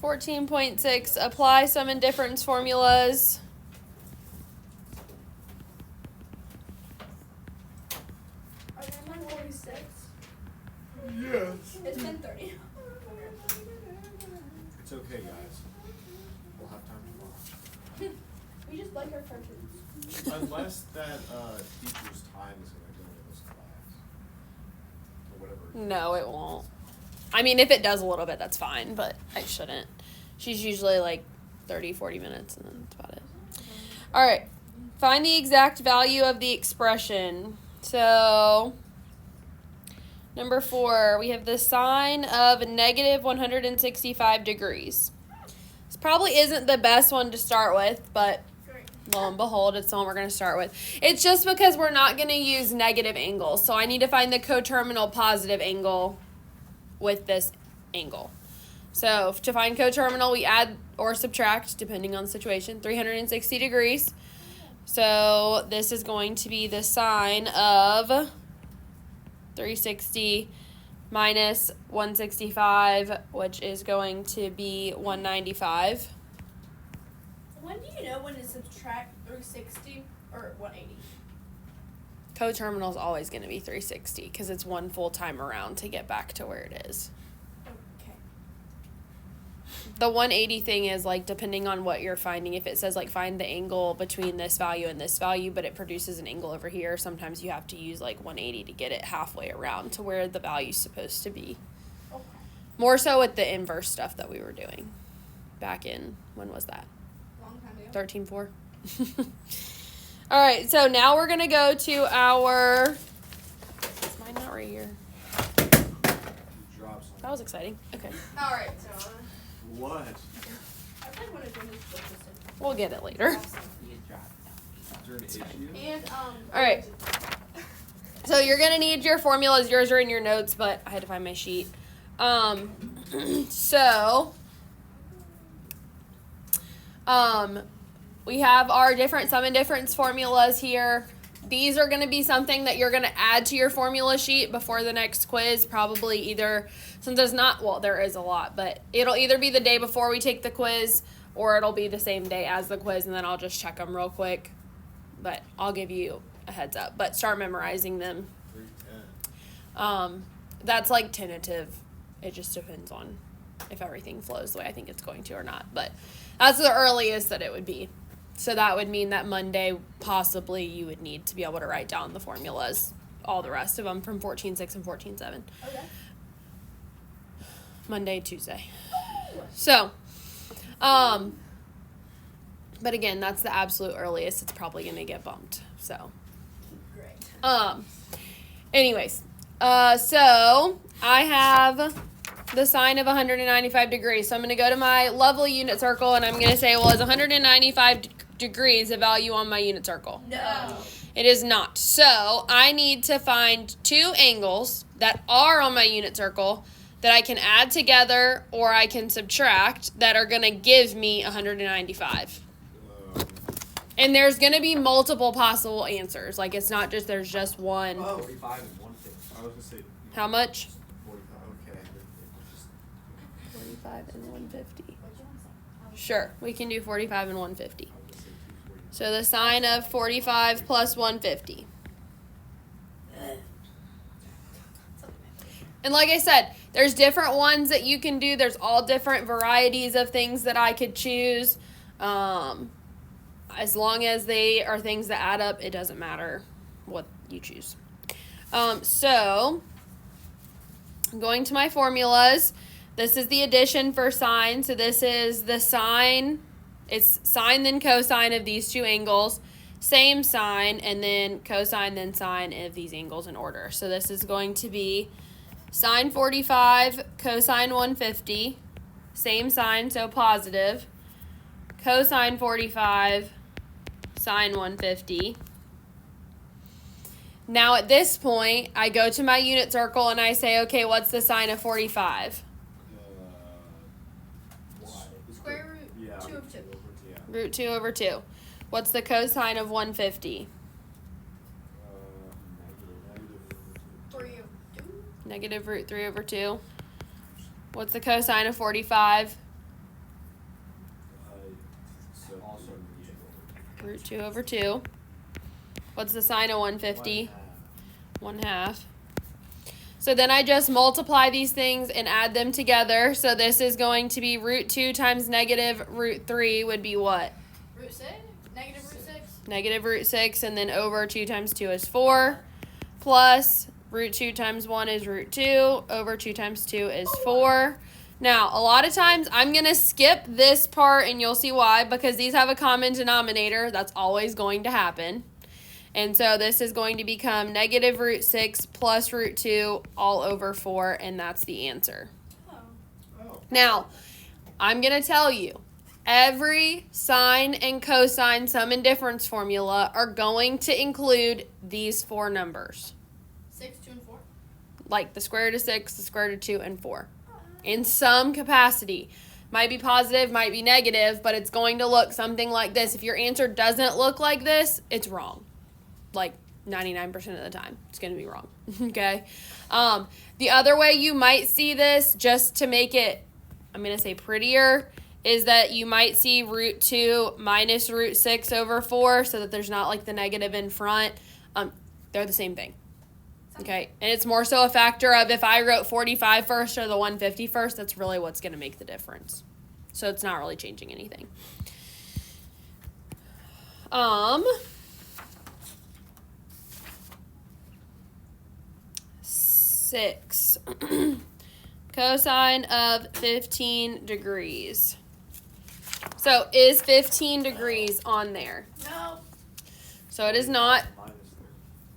14.6, apply sum and difference formulas. Are they like 46? Yes. It's 10:30. It's okay, guys. We'll have time tomorrow. We just like our cartoons. Unless that teacher's time is going to go into this class. Or whatever. No, it won't. I mean, if it does a little bit, that's fine, but it shouldn't. She's usually like 30, 40 minutes, and then that's about it. All right. Find the exact value of the expression. So, number 4, we have the sine of negative 165 degrees. This probably isn't the best one to start with, but lo and behold, it's the one we're going to start with. It's just because we're not going to use negative angles, so I need to find the coterminal positive angle with this angle. So to find coterminal, we add or subtract, depending on the situation, 360 degrees. So this is going to be the sine of 360 minus 165, which is going to be 195. When do you know when to subtract 360 or 180? Coterminal is always going to be 360 because it's one full time around to get back to where it is. Okay. The 180 thing is like depending on what you're finding. If it says like find the angle between this value and this value, but it produces an angle over here, sometimes you have to use like 180 to get it halfway around to where the value's supposed to be. Okay. More so with the inverse stuff that we were doing back in, when was that? Long time ago. 13.4. All right, so now we're going to go to our, is mine not right here? You dropped something. That was exciting. Okay. All right, so What? I probably want to join this book system. We'll get it later. Is there an issue? And All right. So you're going to need your formulas. Yours are in your notes, but I had to find my sheet. We have our different sum and difference formulas here. These are going to be something that you're going to add to your formula sheet before the next quiz. Probably either, since there's not, well, there is a lot, but it'll either be the day before we take the quiz or it'll be the same day as the quiz, and then I'll just check them real quick. But I'll give you a heads up. But start memorizing them. 310. That's like tentative. It just depends on if everything flows the way I think it's going to or not. But that's the earliest that it would be. So that would mean that Monday, possibly, you would need to be able to write down the formulas, all the rest of them from 14.6 and 14.7. okay. Monday, Tuesday. So, but again, that's the absolute earliest. It's probably going to get bumped. So, Great. anyways, so I have the sine of 195 degrees. So I'm going to go to my lovely unit circle and I'm going to say, well, is 195 degrees a value on my unit circle? No. It is not. So I need to find two angles that are on my unit circle that I can add together or I can subtract that are going to give me 195. And there's going to be multiple possible answers. Like, it's not just, there's just one. 45 and 150. I was going to say. How much? 45. Okay. 45 and 150. Sure, we can do 45 and 150. So the sine of 45 plus 150. And like I said, there's different ones that you can do. There's all different varieties of things that I could choose. As long as they are things that add up, it doesn't matter what you choose. So, I'm going to my formulas. This is the addition for sine. So this is the sine. It's sine then cosine of these two angles. Same sine, and then cosine then sine of these angles in order. So this is going to be sine 45, cosine 150. Same sign, so positive. Cosine 45, sine 150. Now at this point, I go to my unit circle and I say, okay, what's the sine of 45? Square root 2 of 2. Yeah. Root 2 over 2. What's the cosine of 150? 3 of 2. Negative root 3 over 2. What's the cosine of 45? Root 2 over 2. What's the sign of 150? 1/2. So then I just multiply these things and add them together. So this is going to be root 2 times negative root 3 would be what? Root 6? Negative root 6? Negative root 6, and then over 2 times 2 is 4. Plus root 2 times 1 is root 2. Over 2 times 2 is 4. Now, a lot of times I'm going to skip this part, and you'll see why, because these have a common denominator. That's always going to happen. And so this is going to become negative root 6 plus root 2 all over 4, and that's the answer. Oh. Now, I'm going to tell you, every sine and cosine sum and difference formula are going to include these four numbers. 6, 2, and 4? Like the square root of 6, the square root of 2, and 4. In some capacity. Might be positive, might be negative, but it's going to look something like this. If your answer doesn't look like this, it's wrong. Like 99% of the time, it's going to be wrong. Okay? The other way you might see this, just to make it, I'm going to say prettier, is that you might see root 2 minus root 6 over 4 so that there's not like the negative in front. They're the same thing. Okay, and it's more so a factor of if I wrote 45 first or the 150 first, that's really what's going to make the difference. So it's not really changing anything. 6. Cosine of 15 degrees. So is 15 degrees on there? No. So it is not.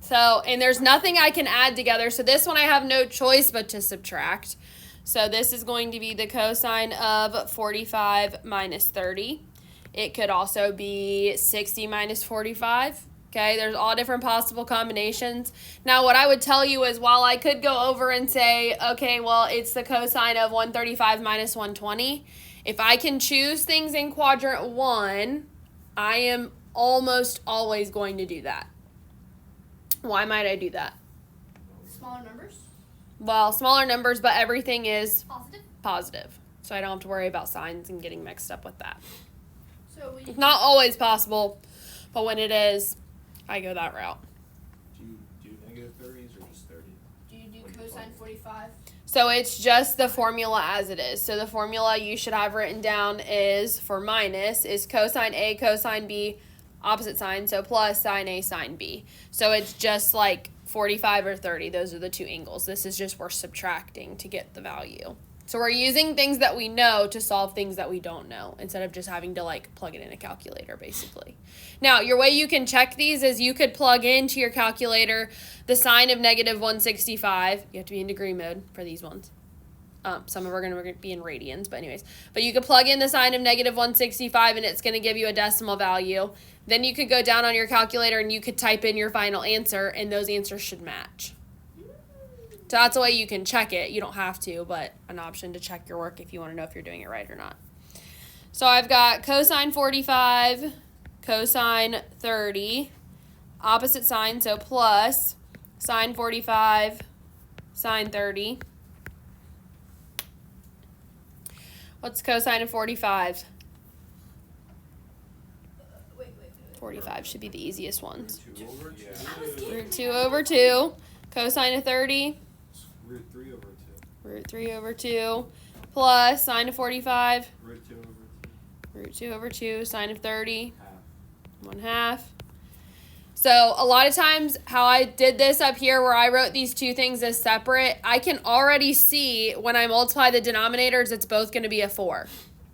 So, and there's nothing I can add together. So this one I have no choice but to subtract. So this is going to be the cosine of 45 minus 30. It could also be 60 minus 45. Okay, there's all different possible combinations. Now, what I would tell you is while I could go over and say, okay, well, it's the cosine of 135 minus 120. If I can choose things in quadrant 1, I am almost always going to do that. Why might I do that? Smaller numbers? Well, smaller numbers, but everything is Positive? positive. So I don't have to worry about signs and getting mixed up with that. So It's not always possible, but when it is, I go that route. Do you do negative 30s or just 30? do you do cosine 45? So it's just the formula as it is. So the formula you should have written down is, for minus, is cosine A, cosine B, opposite sign, so plus sine A, sine B. So it's just like 45 or 30. Those are the two angles. This is just we're subtracting to get the value. So we're using things that we know to solve things that we don't know instead of just having to like plug it in a calculator, basically. Now, your way you can check these is you could plug into your calculator the sine of negative 165. You have to be in degree mode for these ones. Some of them are going to be in radians, but anyways. But you could plug in the sine of negative 165 and it's going to give you a decimal value. Then you could go down on your calculator and you could type in your final answer and those answers should match. So that's a way you can check it. You don't have to, but an option to check your work if you want to know if you're doing it right or not. So I've got cosine 45, cosine 30, opposite sign, so plus sine 45, sine 30. What's cosine of 45? Wait. 45 should be the easiest ones. Root 2 over 2. I was getting Root 2 over 2. Cosine of 30. Root 3 over 2. Root 3 over 2. Plus sine of 45. Root 2over 2. Root 2 over 2. Sine of 30. Half. 1/2. So a lot of times how I did this up here where I wrote these two things as separate, I can already see when I multiply the denominators, it's both going to be a 4,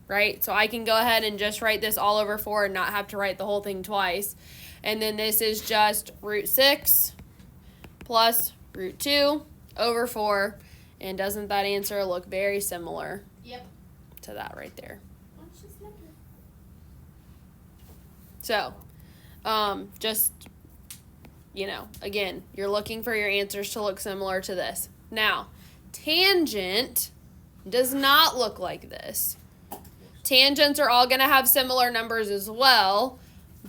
right? So I can go ahead and just write this all over 4 and not have to write the whole thing twice. And then this is just root 6 plus root 2 over 4. And doesn't that answer look very similar Yep. to that right there? Oh, it's just negative. So, just, you know, again, you're looking for your answers to look similar to this. Now, tangent does not look like this. Tangents are all going to have similar numbers as well,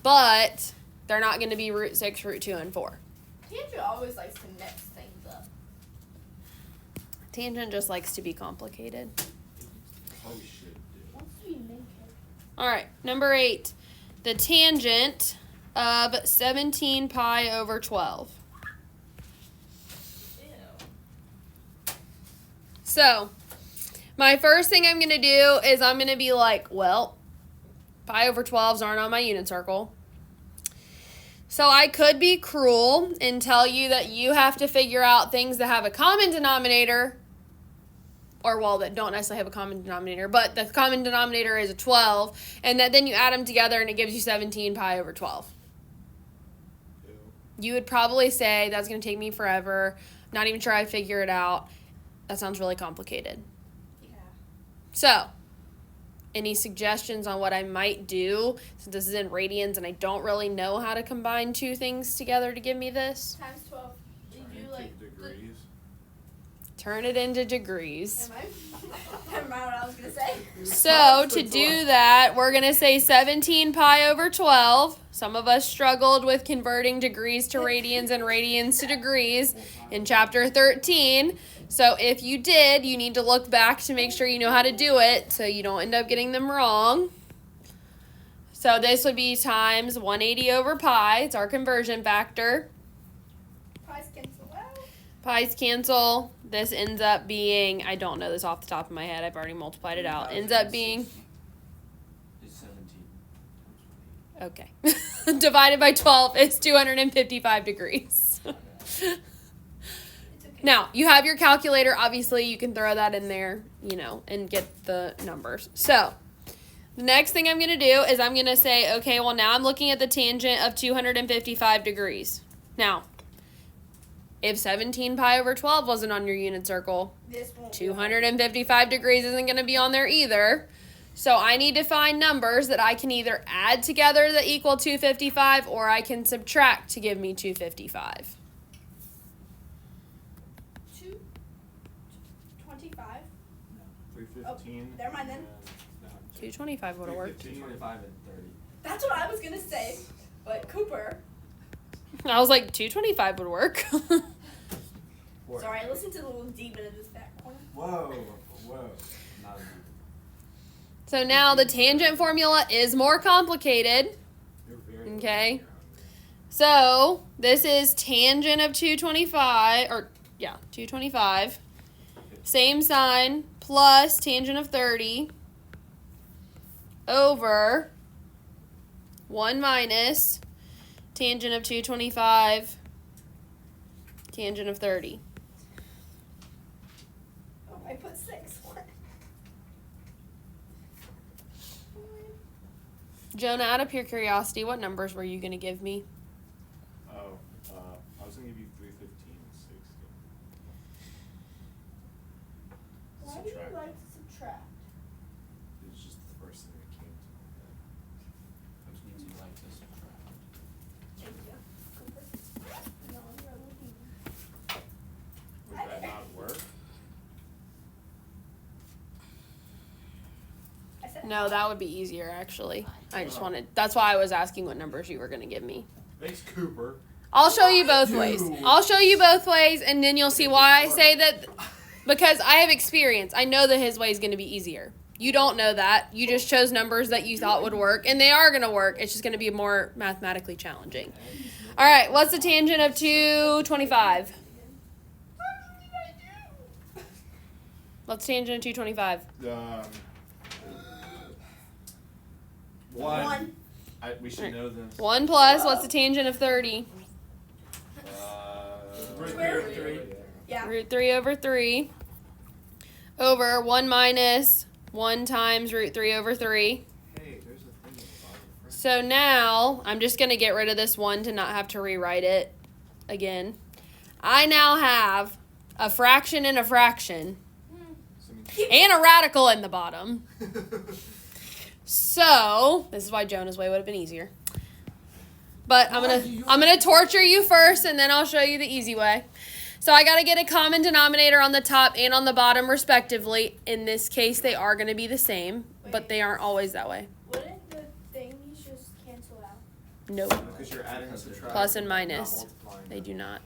but they're not going to be root 6, root 2, and 4. Tangent always likes to mix things up. Tangent just likes to be complicated. Probably should do. Wants to be main character. All right, number 8. the tangent of 17 pi over 12. Ew. So, my first thing I'm going to do is I'm going to be like, well, pi over 12s aren't on my unit circle. So I could be cruel and tell you that you have to figure out things that have a common denominator, or well, that don't necessarily have a common denominator, but the common denominator is a 12, and that then you add them together and it gives you 17 pi over 12. Ew. You would probably say, that's going to take me forever, not even sure I'd figure it out. That sounds really complicated. Yeah. So, any suggestions on what I might do, since this is in radians and I don't really know how to combine two things together to give me this? Times 12. You Trying do to like take degrees. Turn it into degrees. Am I? Never mind what I was gonna say. So, to do that, we're going to say 17 pi over 12. Some of us struggled with converting degrees to radians and radians to degrees in chapter 13. So, if you did, you need to look back to make sure you know how to do it so you don't end up getting them wrong. So, this would be times 180 over pi. It's our conversion factor. Pies cancel out. Pi's cancel. This ends up being, I don't know this off the top of my head. I've already multiplied it out. Ends up being, It's 17. okay. Divided by 12 is 255 degrees. It's okay. Now, you have your calculator. Obviously, you can throw that in there, and get the numbers. So, the next thing I'm going to do is I'm going to say, okay, well, now I'm looking at the tangent of 255 degrees. Now, if 17 pi over 12 wasn't on your unit circle, This won't. 255 degrees isn't going to be on there either. So I need to find numbers that I can either add together that equal 255 or I can subtract to give me 255. 225. 315. Never mind then. 225 would have worked. 225 and 30. That's what I was gonna say, but Cooper. I was like, 225 would work. Sorry, listen to the little demon in this back corner. Whoa. Not a So now the tangent formula is more complicated. You're very Okay. lucky. So this is tangent of 225. Same sign plus tangent of 30 over 1 minus tangent of 225 tangent of 30. Oh, I put 6. What? Jonah, out of pure curiosity, what numbers were you going to give me? Oh, I was gonna give you 315 and 60. Why do you like to subtract? It was just the first thing that came to my head. Which means you like to subtract. Thank you, Cooper. No, you're looking. Would that not work? I said No, that would be easier, actually. That's why I was asking what numbers you were going to give me. Thanks, Cooper. I'll show you both ways. And then you'll see why I say that, because I have experience. I know that his way is going to be easier. You don't know that. You just chose numbers that you thought would work, and they are going to work. It's just going to be more mathematically challenging. All right, what's the tangent of 225? What's tangent of 225? One. We should know this. 1 plus, what's the tangent of 30? Root Square three. root. Yeah. Root 3 over 3 over 1 minus 1 times root 3 over 3. Hey, there's a thing at the bottom. So now, I'm just going to get rid of this 1 to not have to rewrite it again. I now have a fraction and a fraction, and a radical in the bottom. So, this is why Jonah's way would have been easier. But I'm gonna torture you first, and then I'll show you the easy way. So I gotta get a common denominator on the top and on the bottom, respectively. In this case, they are gonna be the same, but they aren't always that way. Wouldn't the things just cancel out? Nope. Because you're adding and subtracting. Plus and not minus. multiplying They them. do not.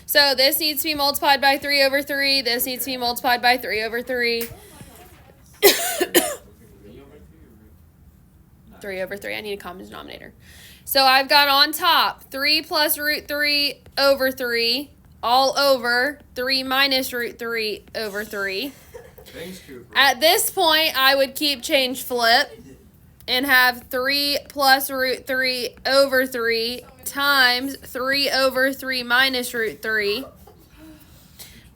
So this needs to be multiplied by 3 over 3. This needs to be multiplied by 3 over 3. 3 over 3 or root? 3 over 3. I need a common denominator. So I've got on top 3 plus root 3 over 3 all over 3 minus root 3 over 3. Thanks, Cooper. At this point, I would keep change flip and have 3 plus root 3 over 3 times 3 over 3 minus root 3,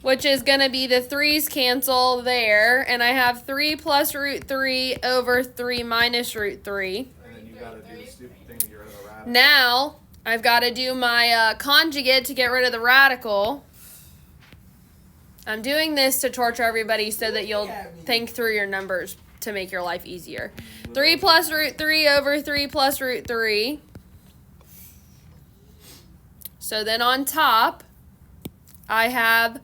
which is going to be the 3's cancel there, and I have 3 plus root 3 over 3 minus root 3. And then you gotta do the stupid thing to get rid of the radical. Now, I've got to do my conjugate to get rid of the radical. I'm doing this to torture everybody so that you'll think through your numbers to make your life easier. 3 plus root 3 over 3 plus root 3. So then on top, I have,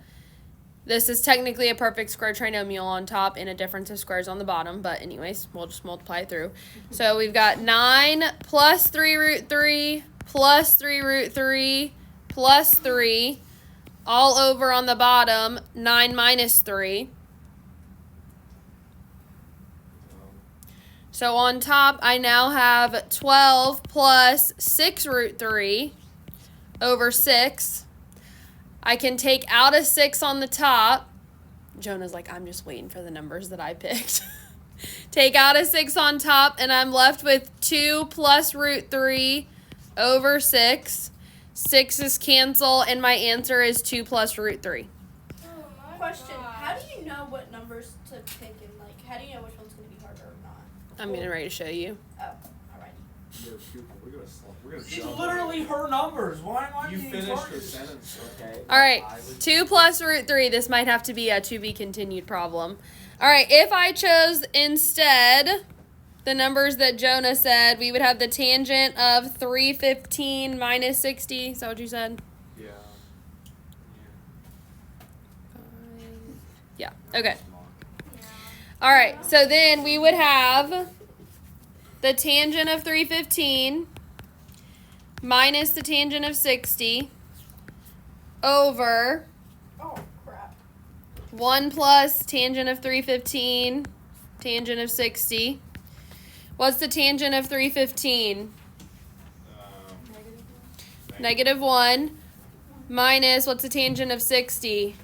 this is technically a perfect square trinomial on top and a difference of squares on the bottom, but anyways, we'll just multiply it through. So we've got 9 plus 3 root 3 plus 3 root 3 plus 3 all over on the bottom 9 minus 3. So on top, I now have 12 plus 6 root 3 over 6. I can take out a 6 on the top. Jonah's like, I'm just waiting for the numbers that I picked. Take out a 6 on top, and I'm left with 2 plus root 3 over 6. 6's cancel, and my answer is 2 plus root 3. Question: how do you know what numbers to pick and how do you know which one's gonna be harder or not? I'm getting ready to show you. Oh, alrighty. Yo, Cooper, we're gonna slump. We're gonna These jump. literally her numbers. Why am I You being finished your targeted? sentence. Okay. All right, I would- 2 plus root 3. This might have to be a to be continued problem. All right, if I chose instead the numbers that Jonah said, we would have the tangent of 315 minus 60. Is that what you said? Yeah. Yeah, okay. All right, so then we would have the tangent of 315 minus the tangent of 60 over Oh crap. 1 plus tangent of 315, tangent of 60. What's the tangent of 315? Negative 1. Minus, what's the tangent of 60?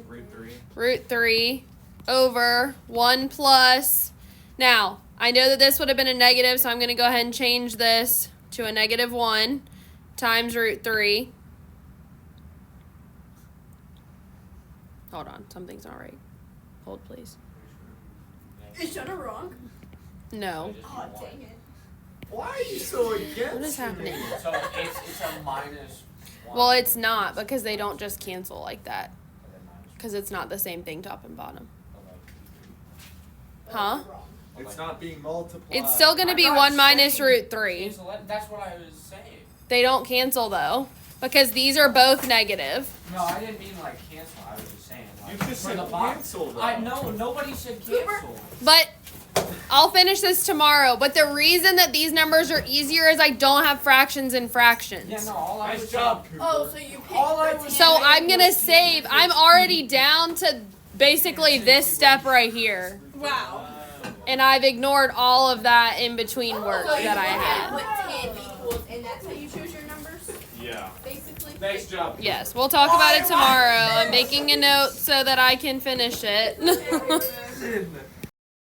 Root 3. Root 3 over 1 plus. Now, I know that this would have been a negative, so I'm going to go ahead and change this to a negative 1 times root 3. Hold on, something's not right. Hold, please. Is Jonah wrong? No. Oh dang it. Why are you so against What is happening? So it's a minus 1. Well, it's not, because they don't just cancel like that. Because it's not the same thing top and bottom. Huh? Wrong. It's not being multiplied. It's still going to be I'm 1 not minus saying root 3. cancel it. That's what I was saying. They don't cancel, though, because these are both negative. No, I didn't mean cancel. I was just saying. You just for said the box. cancel, though. I know nobody said cancel. But I'll finish this tomorrow. But the reason that these numbers are easier is I don't have fractions and fractions. Yeah, no. All I Nice was job, saying- Cooper. Oh, so you picked All I the was- So tangent. I'm going to save. I'm already down to basically this step right here. Wow. And I've ignored all of that in between work So you that I look had. at what 10 equals, and that's how you choose your numbers, Yeah. basically? Nice job. Yes, we'll talk about it tomorrow. I'm making a note so that I can finish it. Listen.